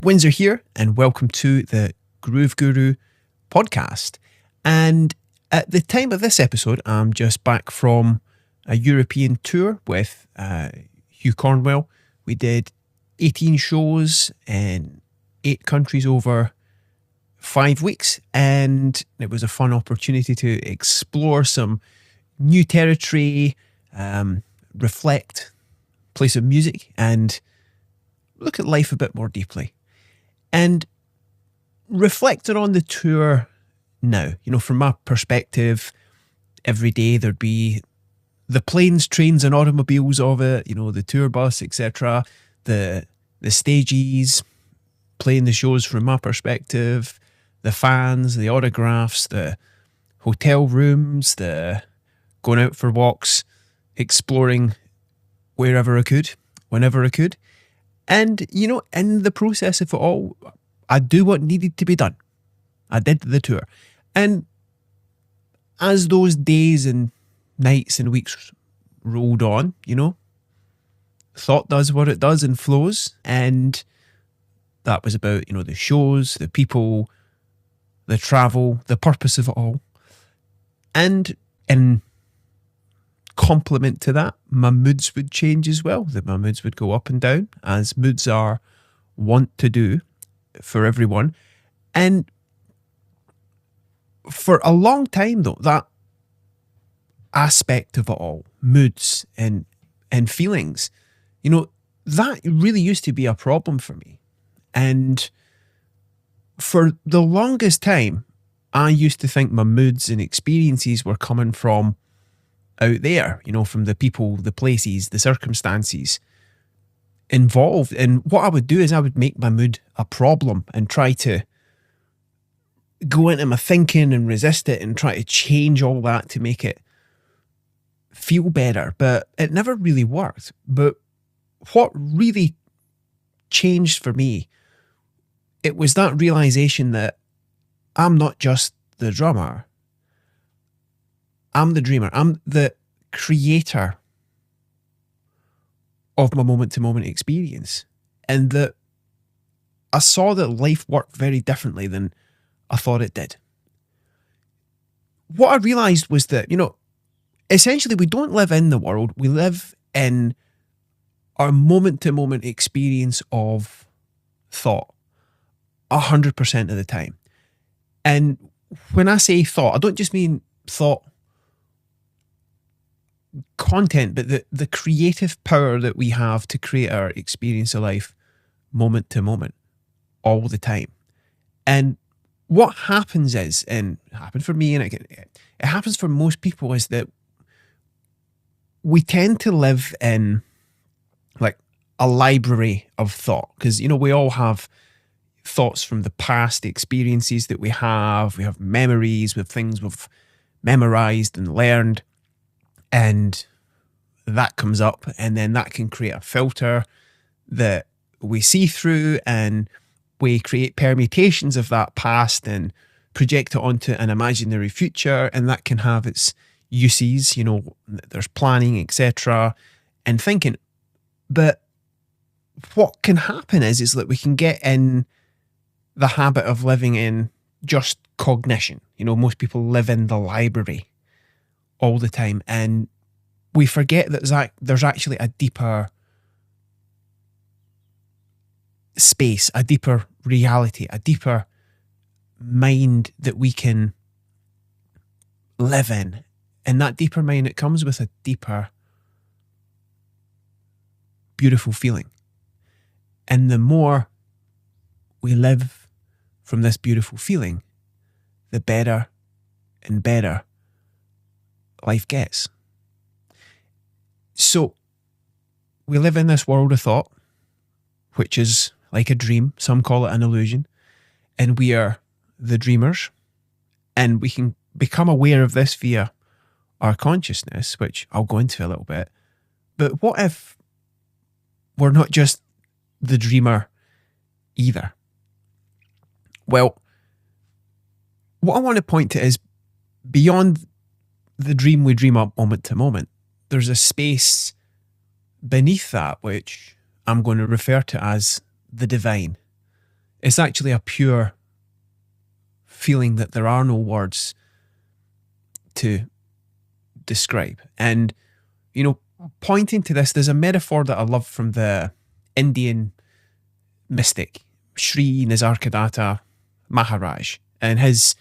Windsor here, and welcome to the Groove Guru podcast. And at the time of this episode, I'm just back from a European tour with Hugh Cornwell. We did 18 shows in 8 countries over 5 weeks, and it was a fun opportunity to explore some new territory, reflect, play some music, and look at life a bit more deeply. And reflecting on the tour now, from my perspective, every day there'd be the planes, trains and automobiles of it, the tour bus, etc. The stages, playing the shows from my perspective, the fans, the autographs, the hotel rooms, the going out for walks, exploring wherever I could, whenever I could. And, in the process of it all, I do what needed to be done. I did the tour. And as those days and nights and weeks rolled on, thought does what it does and flows. And that was about, the shows, the people, the travel, the purpose of it all. And in complement to that, my moods would change as well. My moods would go up and down, as moods are wont to do for everyone. And for a long time, though, that aspect of it all, moods and feelings, that really used to be a problem for me. And for the longest time, I used to think my moods and experiences were coming from out there, from the people, the places, the circumstances involved. And what I would do is I would make my mood a problem and try to go into my thinking and resist it and try to change all that to make it feel better. But it never really worked. But what really changed for me, it was that realization that I'm not just the drummer. I'm the dreamer. I'm the creator of my moment-to-moment experience. And that I saw that life worked very differently than I thought it did. What I realized was that, essentially we don't live in the world. We live in our moment-to-moment experience of thought 100% of the time. And when I say thought, I don't just mean thought content, but the creative power that we have to create our experience of life moment to moment, all the time. And what happens is, and it happened for me, and it happens for most people, is that we tend to live in like a library of thought, because we all have thoughts from the past, experiences that we have memories with things we've memorized and learned. And that comes up, and then that can create a filter that we see through, and we create permutations of that past and project it onto an imaginary future, and that can have its uses, there's planning, etc., and thinking. But what can happen is that we can get in the habit of living in just cognition. Most people live in the library all the time, and we forget that there's actually a deeper space, a deeper reality, a deeper mind that we can live in. And that deeper mind, it comes with a deeper, beautiful feeling. And the more we live from this beautiful feeling, the better and better life gets. So we live in this world of thought, which is like a dream. Some call it an illusion. And we are the dreamers. And we can become aware of this via our consciousness, which I'll go into a little bit. But what if we're not just the dreamer either? Well, what I want to point to is beyond the dream we dream up moment to moment, there's a space beneath that which I'm going to refer to as the divine. It's actually a pure feeling that there are no words to describe. And, pointing to this, there's a metaphor that I love from the Indian mystic, Sri Nisargadatta Maharaj. And his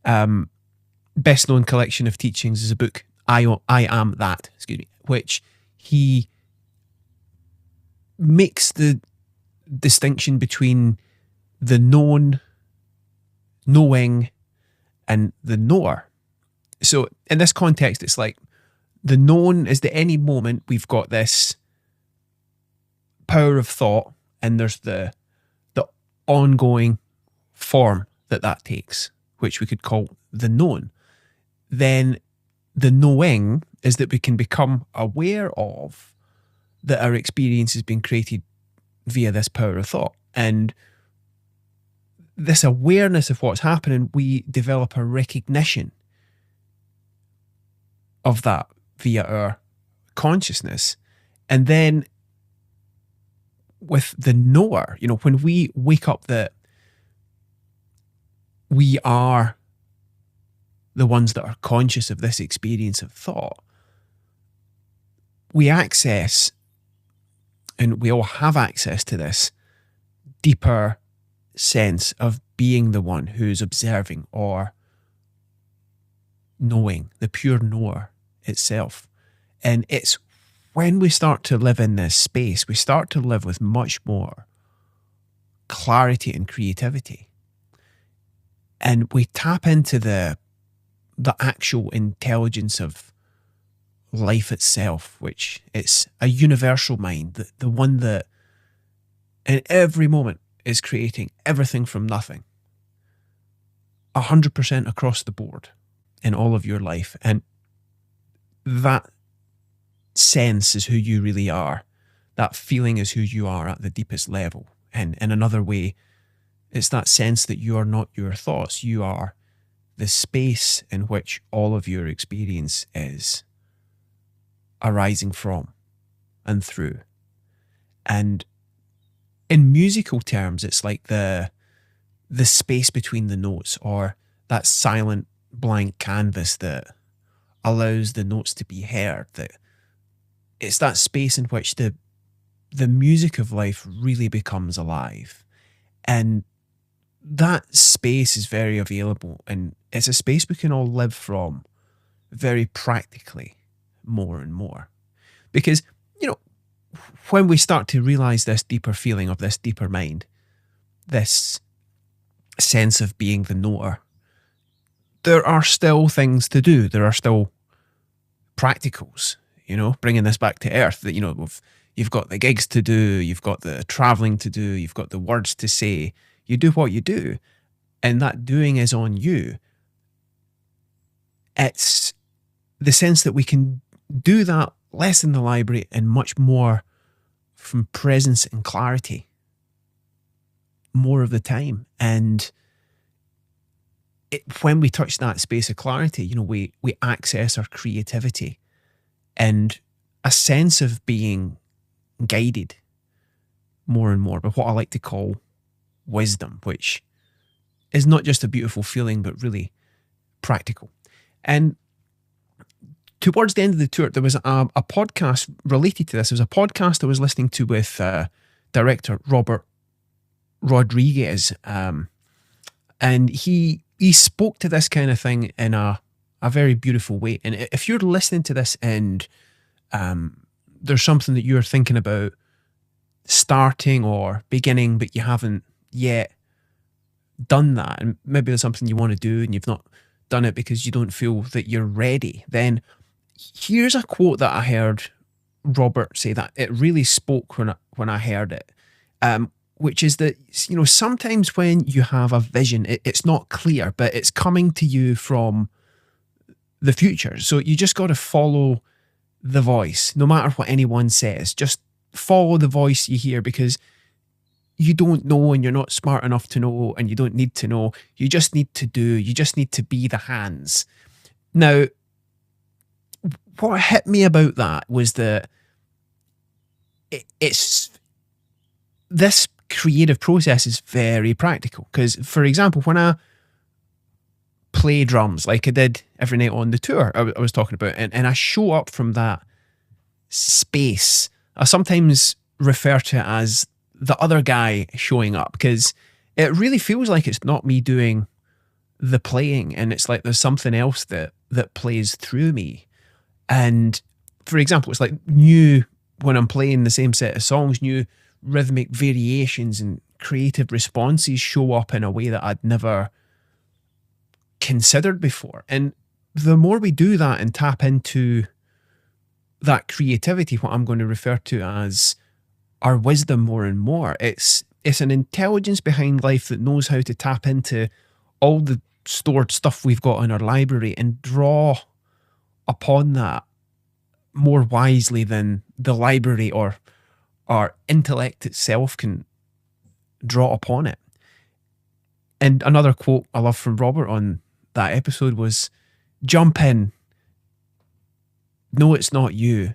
best known collection of teachings is a book, I Am That, which he makes the distinction between the known, knowing, and the knower. So in this context, it's like the known is that any moment we've got this power of thought, and there's the ongoing form that takes, which we could call the known. Then the knowing is that we can become aware of that our experience has been created via this power of thought. And this awareness of what's happening, we develop a recognition of that via our consciousness. And then with the knower, when we wake up that we are the ones that are conscious of this experience of thought, we access, and we all have access to this deeper sense of being the one who's observing or knowing, the pure knower itself. And it's when we start to live in this space, we start to live with much more clarity and creativity. And we tap into the actual intelligence of life itself, which it's a universal mind, the one that in every moment is creating everything from nothing, 100% across the board in all of your life. And that sense is who you really are. That feeling is who you are at the deepest level. And in another way, it's that sense that you are not your thoughts. You are the space in which all of your experience is arising from and through. And in musical terms, it's like the space between the notes, or that silent blank canvas that allows the notes to be heard. That it's that space in which the music of life really becomes alive. And that space is very available, and it's a space we can all live from very practically more and more. Because, when we start to realize this deeper feeling of this deeper mind, this sense of being the knower, there are still things to do. There are still practicals, bringing this back to earth, that, you've got the gigs to do, you've got the traveling to do, you've got the words to say. You do what you do, and that doing is on you. It's the sense that we can do that less in the library and much more from presence and clarity more of the time. And when we touch that space of clarity, we access our creativity and a sense of being guided more and more by what I like to call wisdom, which is not just a beautiful feeling, but really practical. And towards the end of the tour, there was a podcast related to this. There was a podcast I was listening to with director Robert Rodriguez, and he spoke to this kind of thing in a very beautiful way. And if you're listening to this and there's something that you're thinking about starting or beginning, but you haven't yet done that, and maybe there's something you want to do and you've not done it because you don't feel that you're ready, then here's a quote that I heard Robert say that it really spoke when I heard it, which is that, sometimes when you have a vision, it's not clear, but it's coming to you from the future. So you just got to follow the voice, no matter what anyone says. Just follow the voice you hear, because you don't know, and you're not smart enough to know, and you don't need to know. You just need to do. You just need to be the hands. Now, what hit me about that was that it's this creative process is very practical. Because, for example, when I play drums, like I did every night on the tour I was talking about, and I show up from that space, I sometimes refer to it as the other guy showing up, because it really feels like it's not me doing the playing, and it's like there's something else that plays through me. And for example, it's like new, when I'm playing the same set of songs, new rhythmic variations and creative responses show up in a way that I'd never considered before. And the more we do that and tap into that creativity, what I'm going to refer to as our wisdom more and more, it's an intelligence behind life that knows how to tap into all the stored stuff we've got in our library and draw upon that more wisely than the library or our intellect itself can draw upon it. And another quote I love from Robert on that episode was, "Jump in. No, it's not you.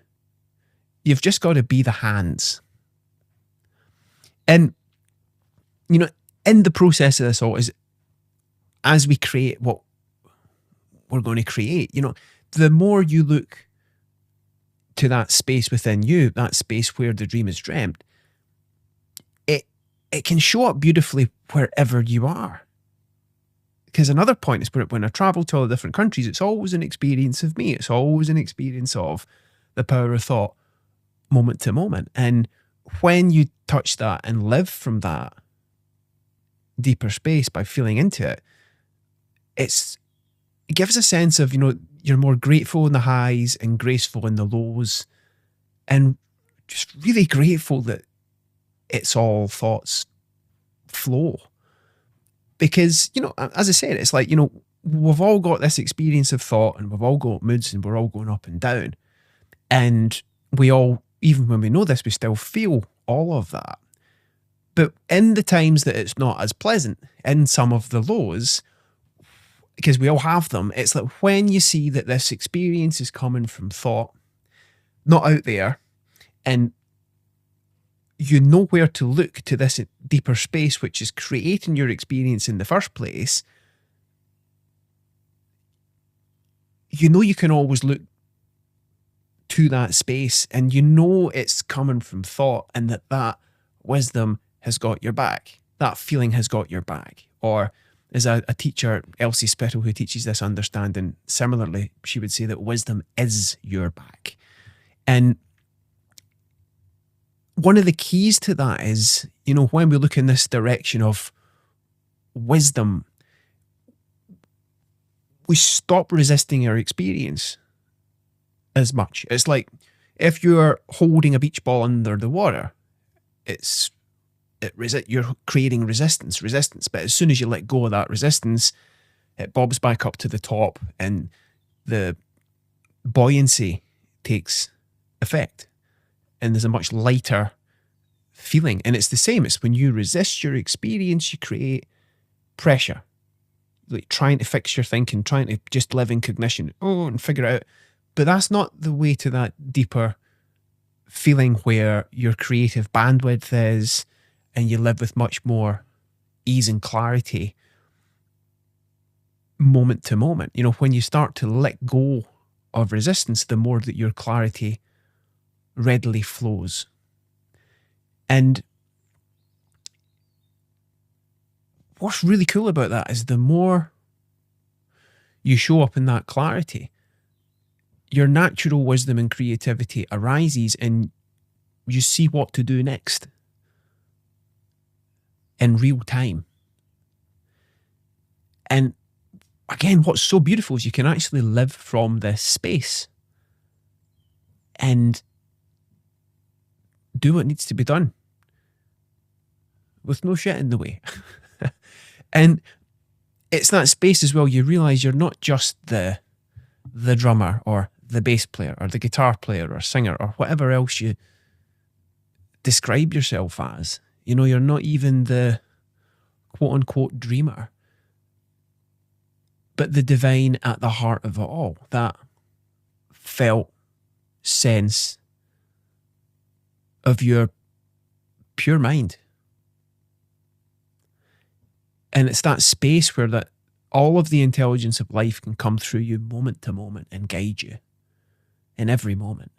You've just got to be the hands." And, you know, in the process of this all, is as we create what we're going to create, you know, the more you look to that space within you, that space where the dream is dreamt, it can show up beautifully wherever you are. Because another point is, when I travel to all the different countries, it's always an experience of me. It's always an experience of the power of thought, moment to moment. And when you touch that and live from that deeper space by feeling into it, it gives a sense of, you know, you're more grateful in the highs and graceful in the lows, and just really grateful that it's all thoughts flow. Because, you know, as I said, it's like, you know, we've all got this experience of thought, and we've all got moods, and we're all going up and down. And we all, even when we know this, we still feel all of that. But in the times that it's not as pleasant, in some of the lows, because we all have them, it's like when you see that this experience is coming from thought, not out there, and you know where to look to this deeper space, which is creating your experience in the first place, you know you can always look to that space, and you know it's coming from thought, and that wisdom has got your back. That feeling has got your back. Or as a teacher, Elsie Spittle, who teaches this understanding, similarly, she would say that wisdom is your back. And one of the keys to that is, you know, when we look in this direction of wisdom, we stop resisting our experience as much. It's like if you're holding a beach ball under the water, you're creating resistance. But as soon as you let go of that resistance, it bobs back up to the top, and the buoyancy takes effect, and there's a much lighter feeling. And it's the same. It's when you resist your experience, you create pressure, like trying to fix your thinking, trying to just live in cognition, and figure it out. But that's not the way to that deeper feeling where your creative bandwidth is, and you live with much more ease and clarity moment to moment. You know, when you start to let go of resistance, the more that your clarity readily flows. And what's really cool about that is the more you show up in that clarity, your natural wisdom and creativity arises, and you see what to do next in real time. And again, what's so beautiful is you can actually live from this space and do what needs to be done with no shit in the way. And it's that space as well, you realise you're not just the drummer or the bass player or the guitar player or singer or whatever else you describe yourself as. You know, you're not even the quote-unquote dreamer, but the divine at the heart of it all, that felt sense of your pure mind And it's that space where that all of the intelligence of life can come through you moment to moment and guide you in every moment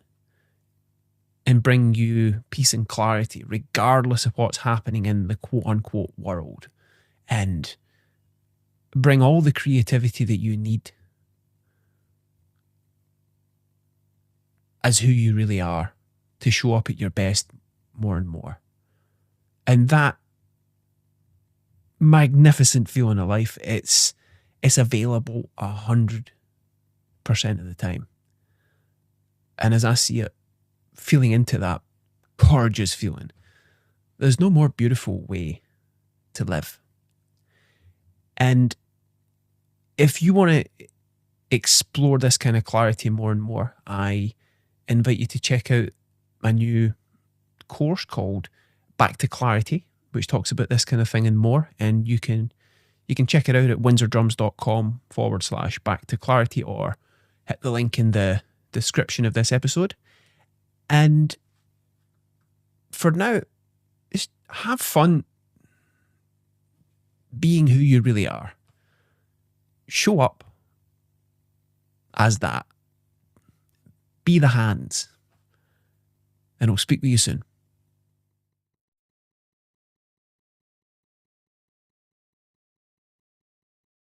and bring you peace and clarity, regardless of what's happening in the quote unquote world, and bring all the creativity that you need as who you really are to show up at your best more and more. And that magnificent feeling of life, it's available 100% of the time. And as I see it, feeling into that gorgeous feeling, there's no more beautiful way to live. And if you want to explore this kind of clarity more and more, I invite you to check out my new course called Back to Clarity, which talks about this kind of thing and more. And you can check it out at windsordrums.com/back to clarity, or hit the link in the description of this episode. And for now, just have fun being who you really are. Show up as that. Be the hands. And I'll speak with you soon.